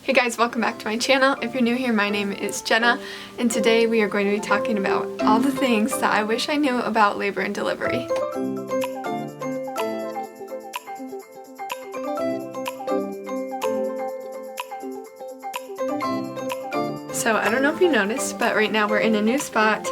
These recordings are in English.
Hey guys, welcome back to my channel. If you're new here, my name is Jenna, and today we are going to be talking about all the things that I wish I knew about labor and delivery. So I don't know if you noticed, but right now we're in a new spot.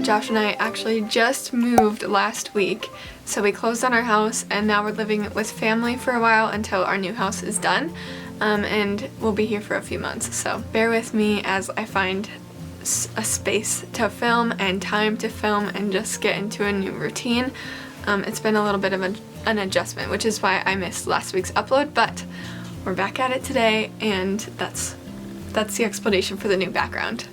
Josh and I actually just moved last week, so we closed on our house and now we're living with family for a while until our new house is done. And we'll be here for a few months, so bear with me as I find a space to film and time to film and just get into a new routine. It's been a little bit of an adjustment, which is why I missed last week's upload, but we're back at it today, and that's the explanation for the new background.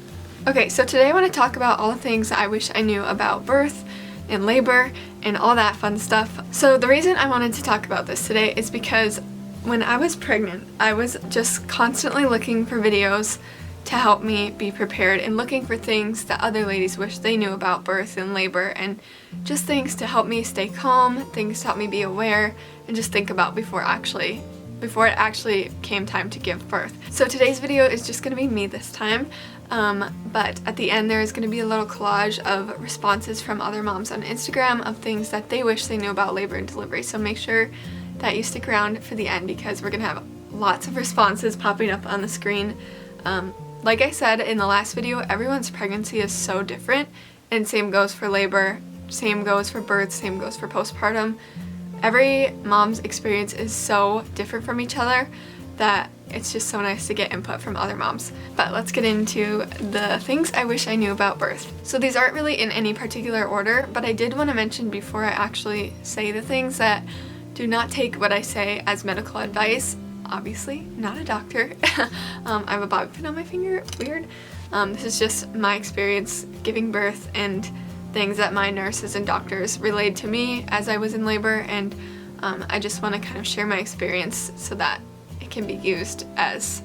Okay, so today I want to talk about all the things that I wish I knew about birth and labor and all that fun stuff. So the reason I wanted to talk about this today is because when I was pregnant, I was just constantly looking for videos to help me be prepared and looking for things that other ladies wish they knew about birth and labor, and just things to help me stay calm, things to help me be aware, and just think about before it actually came time to give birth. So today's video is just going to be me this time, but at the end there is going to be a little collage of responses from other moms on Instagram of things that they wish they knew about labor and delivery. So make sure that you stick around for the end because we're going to have lots of responses popping up on the screen. Like I said in the last video, everyone's pregnancy is so different, and same goes for labor, same goes for birth, same goes for postpartum. Every mom's experience is so different from each other that it's just so nice to get input from other moms. But let's get into the things I wish I knew about birth. So these aren't really in any particular order, but I did want to mention before I actually say the things that do not take what I say as medical advice. Obviously, not a doctor. I have a bobby pin on my finger, weird. This is just my experience giving birth and things that my nurses and doctors relayed to me as I was in labor, and I just want to kind of share my experience so that it can be used as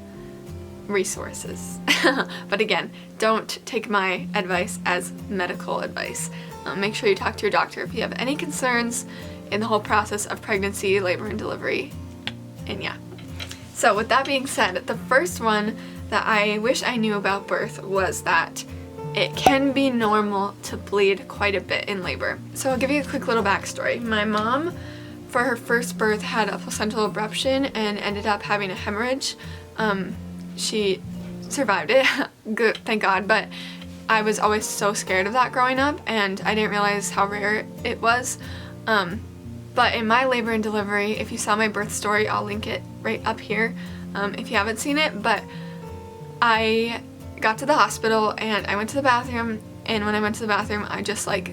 resources. But again, don't take my advice as medical advice. Make sure you talk to your doctor if you have any concerns in the whole process of pregnancy, labor, and delivery. And yeah. So with that being said, the first one that I wish I knew about birth was that it can be normal to bleed quite a bit in labor. So I'll give you a quick little backstory. My mom, for her first birth, had a placental abruption and ended up having a hemorrhage. She survived it, good, thank God, but I was always so scared of that growing up, and I didn't realize how rare it was. But in my labor and delivery, if you saw my birth story, I'll link it right up here if you haven't seen it, but I got to the hospital and I went to the bathroom, and when I went to the bathroom I just like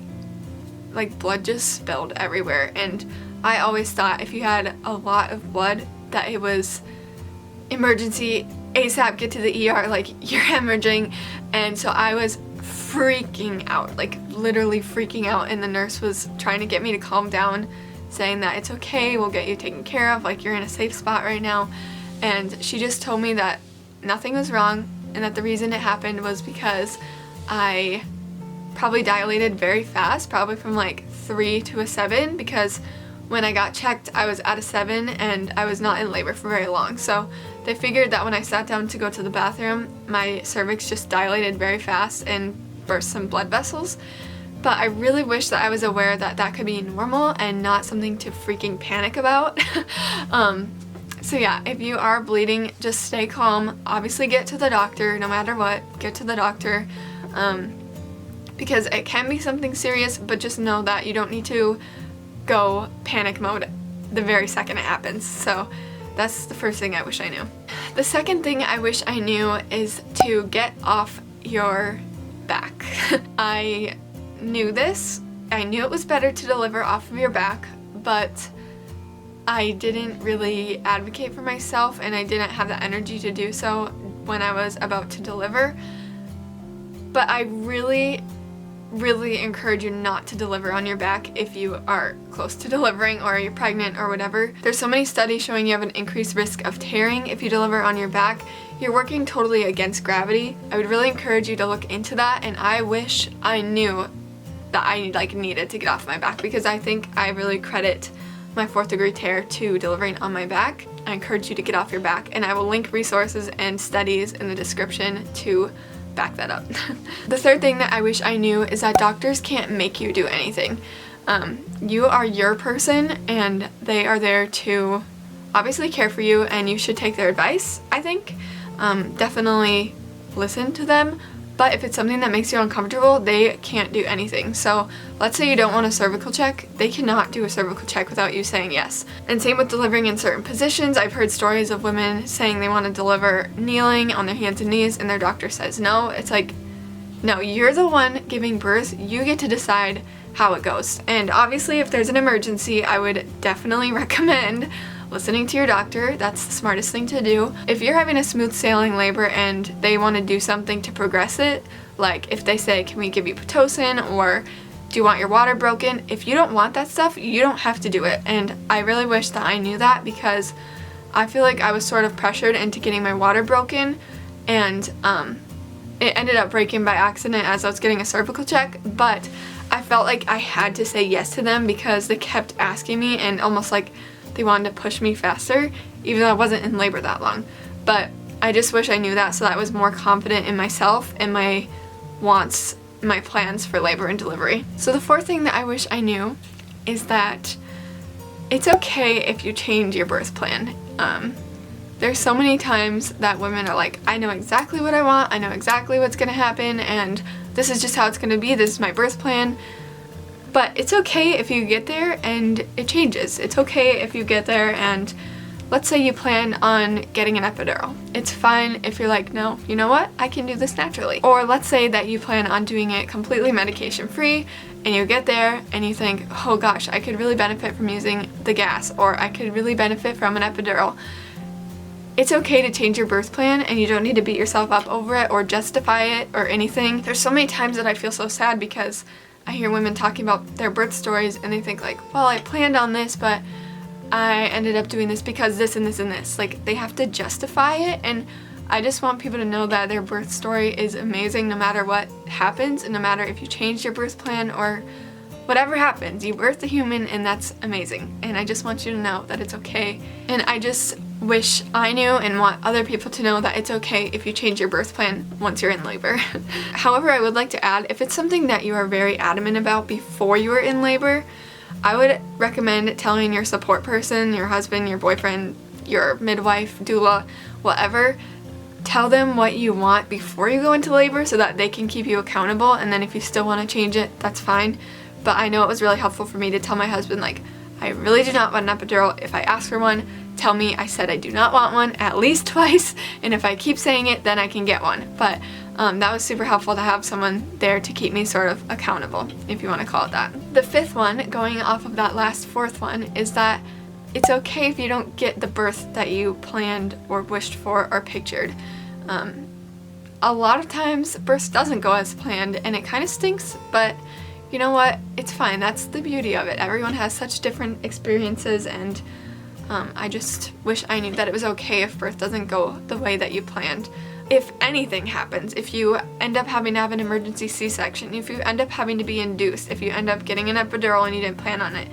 blood just spilled everywhere, and I always thought if you had a lot of blood that it was emergency, ASAP, get to the ER, like you're hemorrhaging. And so I was freaking out, like literally freaking out, and the nurse was trying to get me to calm down, saying that it's okay, we'll get you taken care of, like you're in a safe spot right now. And she just told me that nothing was wrong, and that the reason it happened was because I probably dilated very fast, probably from like 3 to a 7, because when I got checked I was at a 7 and I was not in labor for very long. So they figured that when I sat down to go to the bathroom, my cervix just dilated very fast and burst some blood vessels. But I really wish that I was aware that that could be normal and not something to freaking panic about. So yeah, if you are bleeding, just stay calm. Obviously get to the doctor, no matter what, get to the doctor. Because it can be something serious, but just know that you don't need to go panic mode the very second it happens. So that's the first thing I wish I knew. The second thing I wish I knew is to get off your back. I knew this. I knew it was better to deliver off of your back, but I didn't really advocate for myself, and I didn't have the energy to do so when I was about to deliver. But I really encourage you not to deliver on your back if you are close to delivering or you're pregnant or whatever. There's so many studies showing you have an increased risk of tearing if you deliver on your back. You're working totally against gravity. I would really encourage you to look into that, and I wish I knew that I needed to get off my back, because I think I really credit my 4th degree tear to delivering on my back. I encourage you to get off your back, and I will link resources and studies in the description to back that up. The third thing that I wish I knew is that doctors can't make you do anything. You are your person, and they are there to obviously care for you, and you should take their advice, I think. Definitely listen to them, but if it's something that makes you uncomfortable, they can't do anything. So let's say you don't want a cervical check, they cannot do a cervical check without you saying yes. And same with delivering in certain positions. I've heard stories of women saying they want to deliver kneeling on their hands and knees, and their doctor says no. It's like, no, you're the one giving birth, you get to decide how it goes. And obviously if there's an emergency, I would definitely recommend listening to your doctor. That's the smartest thing to do. If you're having a smooth sailing labor and they want to do something to progress it, like if they say, can we give you Pitocin, or do you want your water broken? If you don't want that stuff, you don't have to do it. And I really wish that I knew that, because I feel like I was sort of pressured into getting my water broken, and it ended up breaking by accident as I was getting a cervical check, but I felt like I had to say yes to them because they kept asking me, and almost like they wanted to push me faster, even though I wasn't in labor that long. But I just wish I knew that, so that I was more confident in myself and my wants, my plans for labor and delivery. So the fourth thing that I wish I knew is that it's okay if you change your birth plan. There's so many times that women are like, I know exactly what I want, I know exactly what's gonna happen, and this is just how it's gonna be, this is my birth plan. But it's okay if you get there and it changes. It's okay if you get there and let's say you plan on getting an epidural. It's fine if you're like, no, you know what? I can do this naturally. Or let's say that you plan on doing it completely medication free, and you get there and you think, oh gosh, I could really benefit from using the gas, or I could really benefit from an epidural. It's okay to change your birth plan, and you don't need to beat yourself up over it or justify it or anything. There's so many times that I feel so sad because I hear women talking about their birth stories and they think like, well, I planned on this, but I ended up doing this because this and this and this. Like, they have to justify it, and I just want people to know that their birth story is amazing no matter what happens, and no matter if you change your birth plan or whatever happens, you birthed a human, and that's amazing. And I just want you to know that it's okay. And I just wish I knew and want other people to know that it's okay if you change your birth plan once you're in labor. However, I would like to add, if it's something that you are very adamant about before you are in labor, I would recommend telling your support person, your husband, your boyfriend, your midwife, doula, whatever, tell them what you want before you go into labor so that they can keep you accountable, and then if you still want to change it, that's fine. But I know it was really helpful for me to tell my husband, like, I really do not want an epidural. If I ask for one, tell me I said I do not want one at least twice, and if I keep saying it, then I can get one. But that was super helpful to have someone there to keep me sort of accountable, if you want to call it that. The fifth one, going off of that last fourth one, is that it's okay if you don't get the birth that you planned or wished for or pictured. A lot of times birth doesn't go as planned, and it kind of stinks, but you know what? It's fine. That's the beauty of it. Everyone has such different experiences, and I just wish I knew that it was okay if birth doesn't go the way that you planned. If anything happens, if you end up having to have an emergency C-section, if you end up having to be induced, if you end up getting an epidural and you didn't plan on it,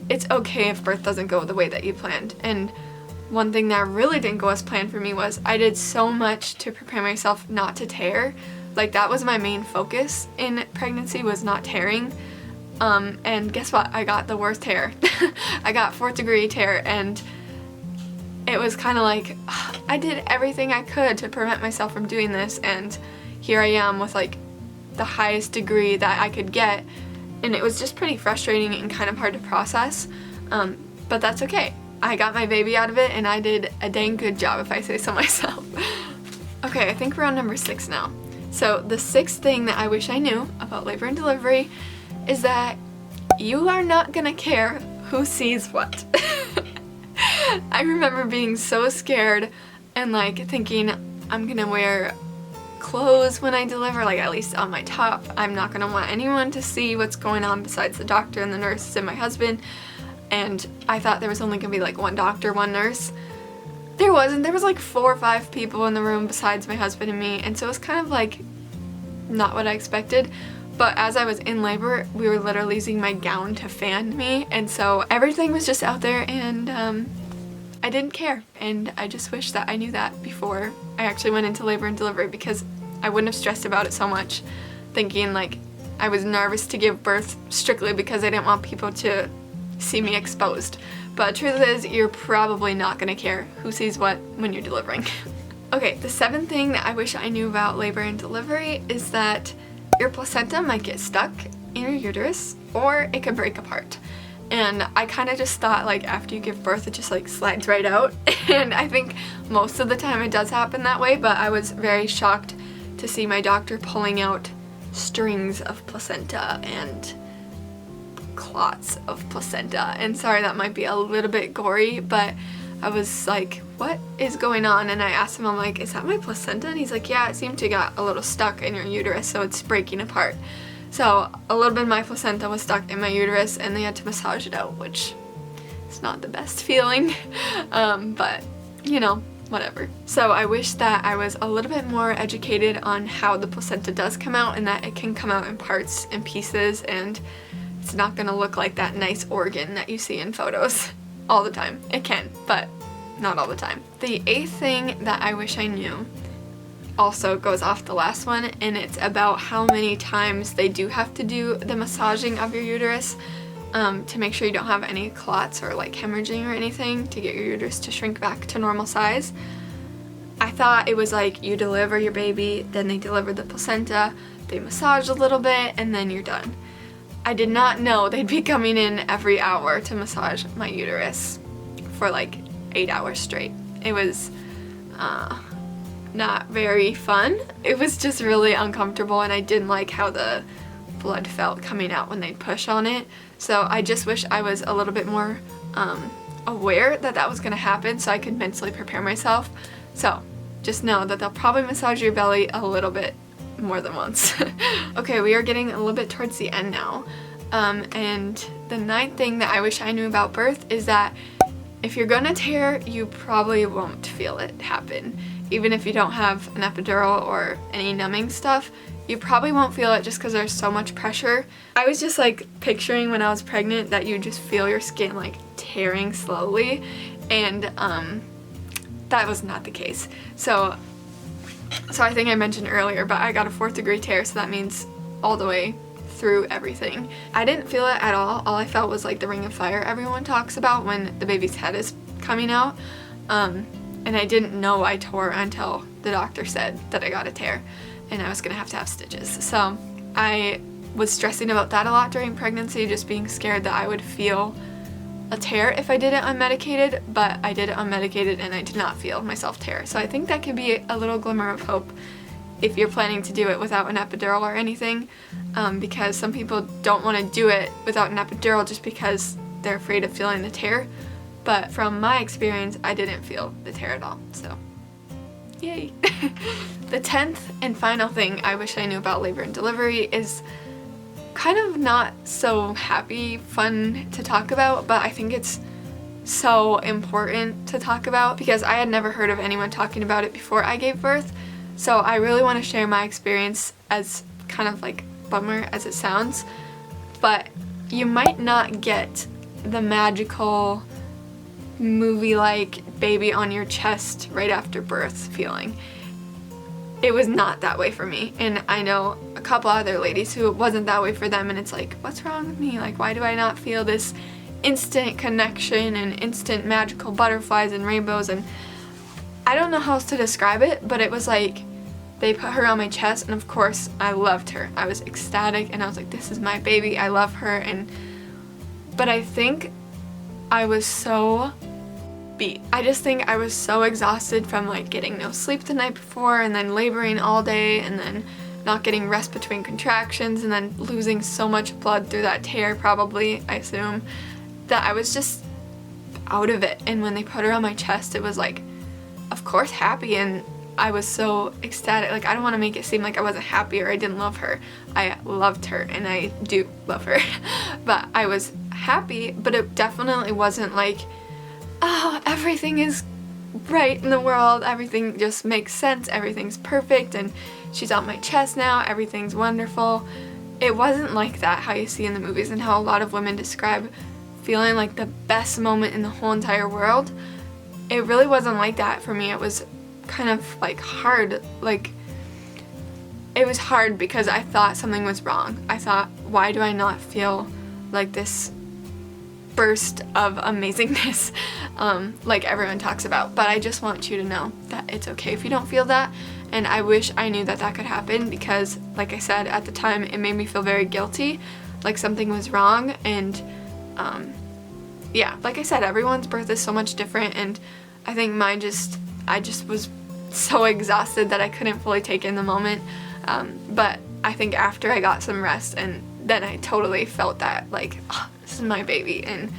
it's okay if birth doesn't go the way that you planned. And one thing that really didn't go as planned for me was I did so much to prepare myself not to tear. Like, that was my main focus in pregnancy, was not tearing. And guess what? I got the worst tear. I got 4th degree tear, and it was kind of like, I did everything I could to prevent myself from doing this, and here I am with like the highest degree that I could get, and it was just pretty frustrating and kind of hard to process, but that's okay. I got my baby out of it, and I did a dang good job, if I say so myself. Okay, I think we're on number 6 now. So the 6th thing that I wish I knew about labor and delivery is that you are not gonna care who sees what. I remember being so scared and like thinking, I'm gonna wear clothes when I deliver, like at least on my top. I'm not gonna want anyone to see what's going on besides the doctor and the nurses and my husband. And I thought there was only gonna be like one doctor, one nurse. There wasn't. There was like 4 or 5 people in the room besides my husband and me, and so it was kind of like not what I expected. But as I was in labor, we were literally using my gown to fan me, and so everything was just out there, and I I didn't care, and I just wish that I knew that before I actually went into labor and delivery, because I wouldn't have stressed about it so much, thinking like I was nervous to give birth strictly because I didn't want people to see me exposed. But the truth is, you're probably not gonna care who sees what when you're delivering. Okay, the 7th thing that I wish I knew about labor and delivery is that your placenta might get stuck in your uterus, or it could break apart. And I kind of just thought like after you give birth it just like slides right out, and I think most of the time it does happen that way, but I was very shocked to see my doctor pulling out strings of placenta and clots of placenta. And sorry, that might be a little bit gory, but I was like, what is going on? And I asked him, I'm like, is that my placenta? And he's like, yeah, it seemed to get a little stuck in your uterus, so it's breaking apart. So a little bit of my placenta was stuck in my uterus, and they had to massage it out, which is not the best feeling, but you know, whatever. So I wish that I was a little bit more educated on how the placenta does come out, and that it can come out in parts and pieces, and it's not gonna look like that nice organ that you see in photos all the time. It can, but not all the time. The 8th thing that I wish I knew also goes off the last one, and it's about how many times they do have to do the massaging of your uterus to make sure you don't have any clots or like hemorrhaging or anything, to get your uterus to shrink back to normal size. I thought it was like you deliver your baby, then they deliver the placenta, they massage a little bit, and then you're done. I did not know they'd be coming in every hour to massage my uterus for like 8 hours straight. It was not very fun. It was just really uncomfortable, and I didn't like how the blood felt coming out when they'd push on it. So I just wish I was a little bit more aware that that was gonna happen, so I could mentally prepare myself. So just know that they'll probably massage your belly a little bit more than once. Okay, we are getting a little bit towards the end now. And the 9th thing that I wish I knew about birth is that if you're gonna tear, you probably won't feel it happen. Even if you don't have an epidural or any numbing stuff, you probably won't feel it just because there's so much pressure. I was just like picturing when I was pregnant that you just feel your skin like tearing slowly, and that was not the case. So I think I mentioned earlier, but I got a 4th degree tear, so that means all the way through everything. I didn't feel it at all. All I felt was like the ring of fire everyone talks about when the baby's head is coming out. And I didn't know I tore until the doctor said that I got a tear and I was gonna have to have stitches. So I was stressing about that a lot during pregnancy, just being scared that I would feel a tear if I did it unmedicated, but I did it unmedicated and I did not feel myself tear. So I think that could be a little glimmer of hope if you're planning to do it without an epidural or anything, because some people don't want to do it without an epidural just because they're afraid of feeling the tear. But from my experience, I didn't feel the tear at all, so yay. The 10th and final thing I wish I knew about labor and delivery is kind of not so happy, fun to talk about, but I think it's so important to talk about because I had never heard of anyone talking about it before I gave birth. So I really want to share my experience, as kind of like bummer as it sounds, but you might not get the magical movie-like baby on your chest right after birth feeling. It was not that way for me, and I know a couple other ladies who it wasn't that way for them, and it's like, what's wrong with me? Like, why do I not feel this instant connection and instant magical butterflies and rainbows? And I don't know how else to describe it, but it was like they put her on my chest, and of course I loved her. I was ecstatic, and I was like, this is my baby, I love her. But I think I was so beat. I just think I was so exhausted from like getting no sleep the night before, and then laboring all day, and then not getting rest between contractions, and then losing so much blood through that tear, probably, I assume, that I was just out of it. And when they put her on my chest, it was like, of course, happy, and I was so ecstatic. Like, I don't want to make it seem like I wasn't happy or I didn't love her. I loved her, and I do love her. But I was happy, but it definitely wasn't like, oh, everything is right in the world, everything just makes sense, everything's perfect, and she's on my chest now, everything's wonderful. It wasn't like that, how you see in the movies and how a lot of women describe feeling like the best moment in the whole entire world. it really wasn't like that for me. It was kind of like hard, like it was hard because I thought something was wrong. I thought, why do I not feel like this burst of amazingness like everyone talks about? But I just want you to know that it's okay if you don't feel that, and I wish I knew that that could happen, because like I said, at the time it made me feel very guilty, like something was wrong. And yeah, like I said, everyone's birth is so much different, and I think mine I just was so exhausted that I couldn't fully take in the moment. But I think after I got some rest, and then I totally felt that, like, oh, this is my baby and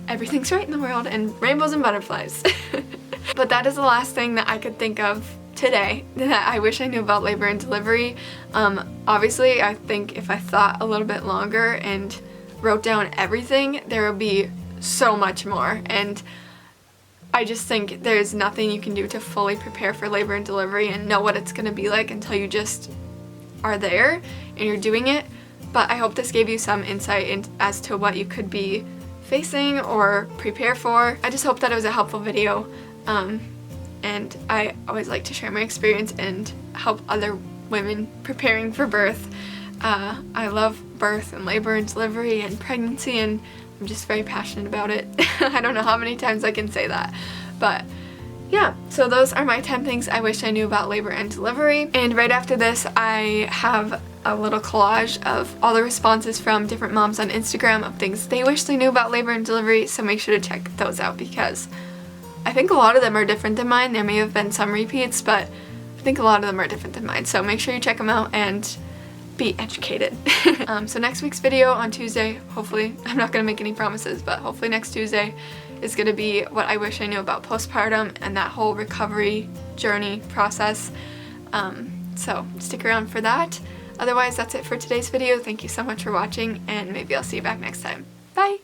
everything's right in the world and rainbows and butterflies. But that is the last thing that I could think of today that I wish I knew about labor and delivery. Obviously, I think if I thought a little bit longer and wrote down everything, there would be so much more. And I just think there's nothing you can do to fully prepare for labor and delivery and know what it's going to be like until you just are there and you're doing it. But I hope this gave you some insight as to what you could be facing or prepare for. I just hope that it was a helpful video, and I always like to share my experience and help other women preparing for birth. I love birth and labor and delivery and pregnancy, and I'm just very passionate about it. I don't know how many times I can say that, but yeah, so those are my 10 things I wish I knew about labor and delivery. And right after this, I have a little collage of all the responses from different moms on Instagram of things they wish they knew about labor and delivery, so make sure to check those out, because I think a lot of them are different than mine. There may have been some repeats, but I think a lot of them are different than mine, so make sure you check them out and be educated. So next week's video on Tuesday, hopefully, I'm not going to make any promises, but hopefully next Tuesday is going to be what I wish I knew about postpartum and that whole recovery journey process. So stick around for that. Otherwise, that's it for today's video. Thank you so much for watching, and maybe I'll see you back next time. Bye!